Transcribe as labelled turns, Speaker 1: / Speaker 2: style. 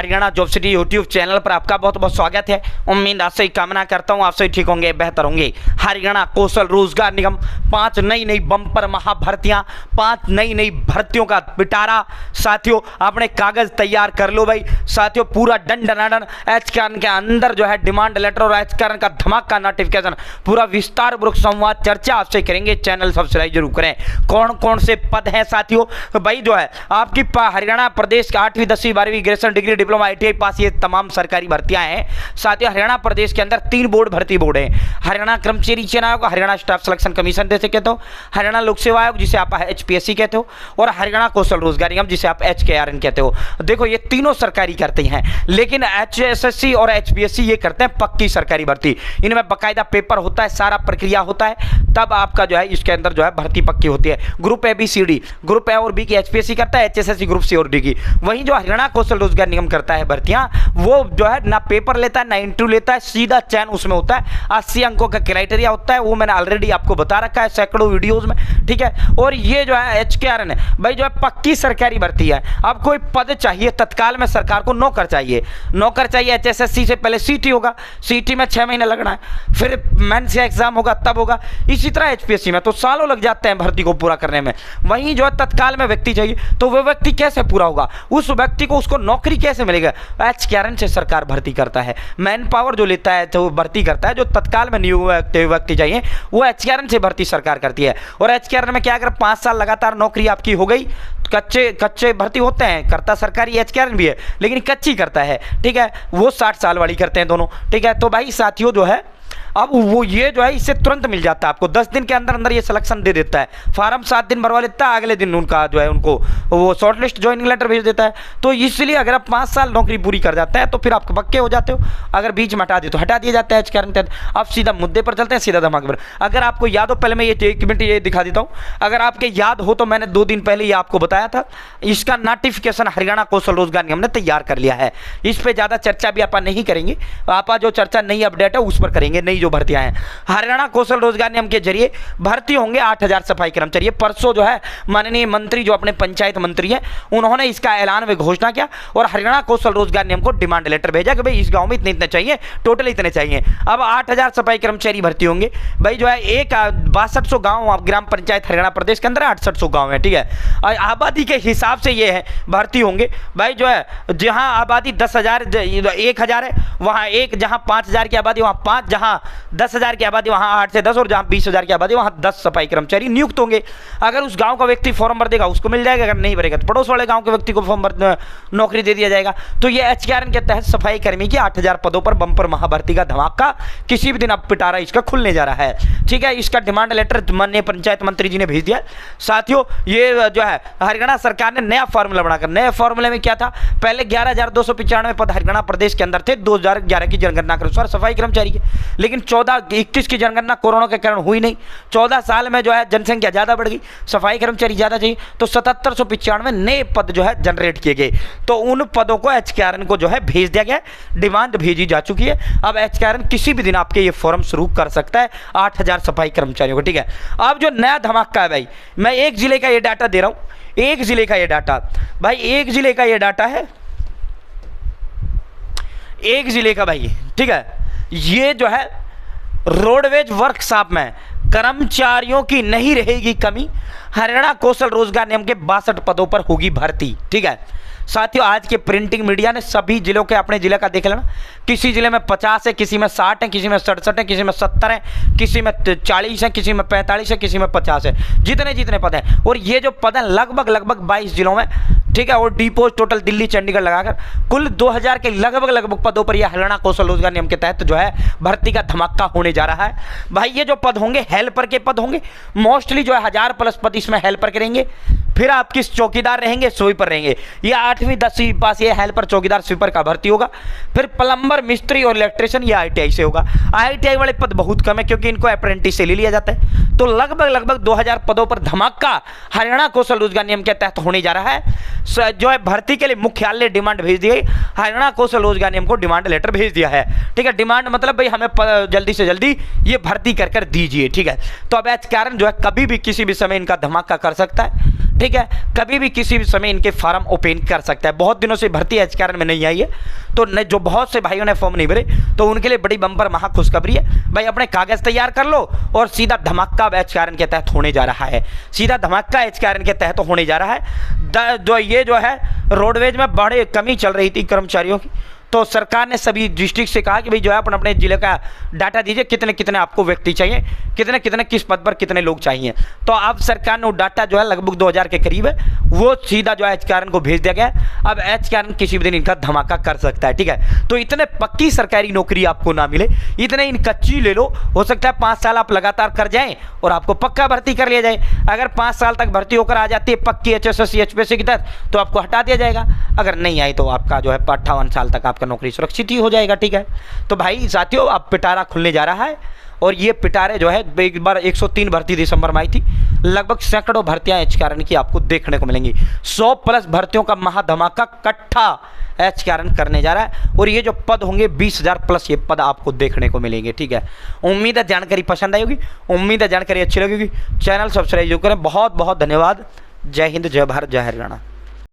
Speaker 1: Haryana job city YouTube channel पर आपका बहुत बहुत स्वागत है। उम्मीद आपसे कामना करता हूँ आप सभी ठीक होंगे, बेहतर होंगे। हरियाणा कौशल रोजगार निगम 5 नई बम्पर महाभर्तियां, 5 नई भर्तियों का पिटारा। साथियों अपने कागज तैयार कर लो भाई। साथियों पूरा दंडनादन एचकेआरएन के अंदर जो है डिमांड लेटर और एचकेआरएन का धमाका नोटिफिकेशन पूरा विस्तार पूर्वक संवाद चर्चा आपसे करेंगे। चैनल सब्सक्राइब जरूर करें। कौन कौन से पद हैं साथियों? भाई जो है आपकी हरियाणा प्रदेश के 8वीं 10वीं 12वीं ग्रेजुएशन डिग्री डिप्लोमा ITI पास ये तमाम सरकारी भर्तियां हैं। साथियों हरियाणा प्रदेश के अंदर 3 बोर्ड भर्ती बोर्ड हैं। हरियाणा कर्मचारी चयन आयोग, हरियाणा स्टाफ सिलेक्शन कमीशन जैसे कहते हो, हरियाणा लोक सेवा आयोग जिसे आप HPSC कहते हो, और हरियाणा कौशल रोजगार निगम जिसे आप HKRN कहते हो। देखो ये तीनों सरकारी करते हैं, लेकिन HSSC और HPSC ये करते हैं पक्की सरकारी भर्ती। इनमें बाकायदा पेपर होता है, सारा प्रक्रिया होता है, तब आपका जो है इसके अंदर जो है भर्ती पक्की होती है। Group A B C D, group A और B की HPSC करता है, HSSC ग्रुप C और D की। वहीं जो हरियाणा कौशल रोजगार निगम करता है भर्तियां, वो जो है ना पेपर लेता है ना इंटरव्यू लेता है, सीधा चयन उसमें होता है। 80 अंकों का क्राइटेरिया होता है, वो मैंने ऑलरेडी आपको बता रखा है सैकड़ों वीडियोस में, ठीक है। और ये जो है HKRN भाई जो है पक्की सरकारी भर्ती है। अब कोई पद चाहिए तत्काल में, सरकार को नौकर चाहिए, HSSC से पहले CT होगा, CT में 6 महीने लगना है, फिर मेंस का एग्जाम होगा तब होगा। इसी तरह HPSC में तो सालों लग जाते हैं भर्ती को पूरा करने में। वहीं जो है तत्काल में व्यक्ति चाहिए, तो वह व्यक्ति कैसे पूरा होगा? उस व्यक्ति को उसको नौकरी कैसे मिलेगा? HKRN से सरकार भर्ती करता है। मैन पावर जो लेता है जो भर्ती करता है, जो तत्काल में नियुक्त व्यक्ति चाहिए वो HKRN से भर्ती सरकार करती है। और HKRN में क्या, अगर 5 साल लगातार नौकरी आपकी हो गई, कच्चे भर्ती होते हैं, करता सरकारी HKRN भी है लेकिन कच्ची करता है, ठीक है, वो 60 साल वाली करते हैं दोनों, ठीक है। तो भाई साथियों जो है अब वो ये जो है इससे तुरंत मिल जाता है आपको, 10 दिन के अंदर अंदर ये सिलेक्शन दे देता है। फार्म 7 दिन भरवा लेता है, अगले दिन उनका जो है उनको वो शॉर्टलिस्ट ज्वाइनिंग लेटर भेज देता है। तो इसलिए अगर आप 5 साल नौकरी पूरी कर जाते हैं तो फिर आप पक्के हो जाते हो। अगर बीच में हटा दे तो हटा दिया जाता है HKRN के तहत। अब सीधा मुद्दे पर चलते हैं, सीधा धमाके पर। अगर आपको याद हो, पहले मैं ये 1 मिनट ये दिखा देता हूँ, अगर आपके याद हो तो मैंने 2 दिन पहले ये आपको बताया था, इसका नोटिफिकेशन हरियाणा कौशल रोजगार निगम ने तैयार कर लिया है। इस पर ज़्यादा चर्चा भी आप नहीं करेंगे, आप जो चर्चा नई अपडेट है उस पर करेंगे। नई जो भर्तियां हैं हरियाणा कौशल रोजगार निगम के जरिए भर्ती होंगे 8000 सफाई कर्मचारी। परसों जो है माननीय मंत्री जो अपने पंचायत मंत्री हैं, उन्होंने इसका ऐलान व घोषणा किया और हरियाणा कौशल रोजगार निगम को डिमांड लेटर भेजा कि भाई इस गांव में इतने चाहिए, टोटल इतने चाहिए। अब 8000 सफाई कर्मचारी भर्ती होंगे भाई। जो है 6200 गांव ग्राम पंचायत हरियाणा प्रदेश के अंदर 6800 गांव है, ठीक है। आबादी के हिसाब से ये है भर्ती होंगे भाई। जो है जहां आबादी 10,000 1000 है वहां 1, जहां 5000 की आबादी वहां 5, जहां 10,000 की आबादी वहां 8 से 10, और जहां 20,000 की आबादी वहां 10 सफाई कर्मचारी नियुक्त होंगे। अगर उस गांव का व्यक्ति फॉर्म भर देगा उसको मिल जाएगा, अगर नहीं भरेगा तो पड़ोस वाले गांव के व्यक्ति को फॉर्म भर नौकरी दे दिया जाएगा। तो ये HKRN के तहत सफाई कर्मी की 8000 पदों पर बंपर महाभर्ती का धमाका किसी भी दिन अब पिटारा इसका खुलने जा रहा है, ठीक है। इसका डिमांड लेटर माननीय पंचायत मंत्री जी ने भेज दिया। साथियों ये जो है हरियाणा सरकार ने नया फॉर्मूला बनाकर, नए फॉर्मूले में क्या था, पहले 11,295 पद हरियाणा प्रदेश के अंदर थे 2011 की जनगणना के अनुसार सफाई कर्मचारी के, लेकिन 14-21 की जनगणना कोरोना के कारण हुई नहीं। 14 साल में जो है जनसंख्या ज्यादा बढ़ गई, सफाई कर्मचारी ज्यादा चाहिए, तो 7795 नए पद जो है जनरेट किए गए। तो उन पदों को HKRN को जो है भेज दिया गया, डिमांड भेजी जा चुकी है। अब HKRN किसी भी दिन आपके ये फॉर्म शुरू कर सकता है 8000 सफाई कर्मचारियों को, ठीक है। अब जो नया धमाका है भाई, मैं एक जिले का ये डाटा दे रहा हूं, एक जिले का ये डाटा भाई, एक जिले का ये डाटा है, एक जिले का भाई, ठीक है। ये जो है रोडवेज वर्कशॉप में कर्मचारियों की नहीं रहेगी कमी, हरियाणा कौशल रोजगार निगम के 62 पदों पर होगी भर्ती, ठीक है। साथियों आज के प्रिंटिंग मीडिया ने सभी जिलों के अपने जिले का देख लेना, किसी जिले में 50 है, किसी में 60 है, किसी में 67 है, किसी में 70 है, किसी में 40 है, किसी में 45 है, किसी में 50 है, जितने पद हैं। और ये जो पद हैं लगभग 22 जिलों में, ठीक है। और डिपोज टोटल दिल्ली चंडीगढ़ लगाकर कुल 2000 के लगभग पदों पर यह हरियाणा कौशल रोजगार निगम के तहत जो है भर्ती का धमाका होने जा रहा है भाई। ये जो पद होंगे हेल्पर के पद होंगे, मोस्टली जो है 1000+ पद इसमें हेल्पर के रहेंगे। फिर आप किस चौकीदार रहेंगे, स्वीपर रहेंगे, ये 8वीं 10वीं पास ये हेल्पर चौकीदार स्वीपर का भर्ती होगा। फिर प्लम्बर मिस्त्री और इलेक्ट्रिशियन ये ITI से होगा। ITI वाले पद बहुत कम है क्योंकि इनको अप्रेंटिस से ले लिया जाता है। तो लगभग 2000 पदों पर धमाका हरियाणा कौशल रोजगार निगम के तहत होने जा रहा है। जो है भर्ती के लिए मुख्यालय डिमांड भेज दी गई, हरियाणा कौशल रोजगार निगम को डिमांड लेटर भेज दिया है, ठीक है। डिमांड मतलब भाई हमें जल्दी से जल्दी ये भर्ती कर दीजिए, ठीक है। तो अब HKRN जो है कभी भी किसी भी समय इनका धमाका कर सकता है। ठीक है, कभी भी किसी भी समय इनके फार्म ओपन कर सकता है। बहुत दिनों से भर्ती एच के आर एन में नहीं आई है, तो जो बहुत से भाइयों ने फॉर्म नहीं भरे तो उनके लिए बड़ी बम्पर महा खुशखबरी है भाई, अपने कागज तैयार कर लो और सीधा धमाका एच के आर एन के तहत होने जा रहा है, सीधा धमाका एच के आर एन के तहत होने जा रहा है। जो ये जो है रोडवेज में बड़े कमी चल रही थी कर्मचारियों की, तो सरकार ने सभी डिस्ट्रिक्ट से कहा कि भाई जो है अपने अपने जिले का डाटा दीजिए, कितने कितने आपको व्यक्ति चाहिए, कितने कितने किस पद पर कितने लोग चाहिए। तो अब सरकार ने वो डाटा जो है लगभग 2000 के करीब है, वो सीधा जो है एच के आर एन को भेज दिया गया है। अब एच के आर एन किसी भी दिन इनका धमाका कर सकता है, ठीक है। तो इतने पक्की सरकारी नौकरी आपको ना मिले, इतने इन कच्ची ले लो, हो सकता है 5 साल आप लगातार कर जाएं और आपको पक्का भर्ती कर लिया जाए। अगर 5 साल तक भर्ती होकर आ जाती है पक्की HSSC HPSC के तहत तो आपको हटा दिया जाएगा, अगर नहीं आई तो आपका जो है 58 साल तक आपका नौकरी सुरक्षित ही हो जाएगा, ठीक है। तो भाई साथियों, अब पिटारा खुलने जा रहा है और ये पिटारे जो है एक बार 103 भर्ती दिसंबर में आई थी, लगभग सैकड़ों भर्तियां एच के आर एन की आपको देखने को मिलेंगी। 100+ भर्तियों का महाधमाका कट्ठा एच के आर एन करने जा रहा है और ये जो पद होंगे 20,000+ ये पद आपको देखने को मिलेंगे, ठीक है। उम्मीद है जानकारी पसंद आई होगी, उम्मीद है जानकारी अच्छी लगेगी। चैनल सब्सक्राइब जरूर करें। बहुत बहुत धन्यवाद। जय हिंद, जय भारत, जय हरियाणा।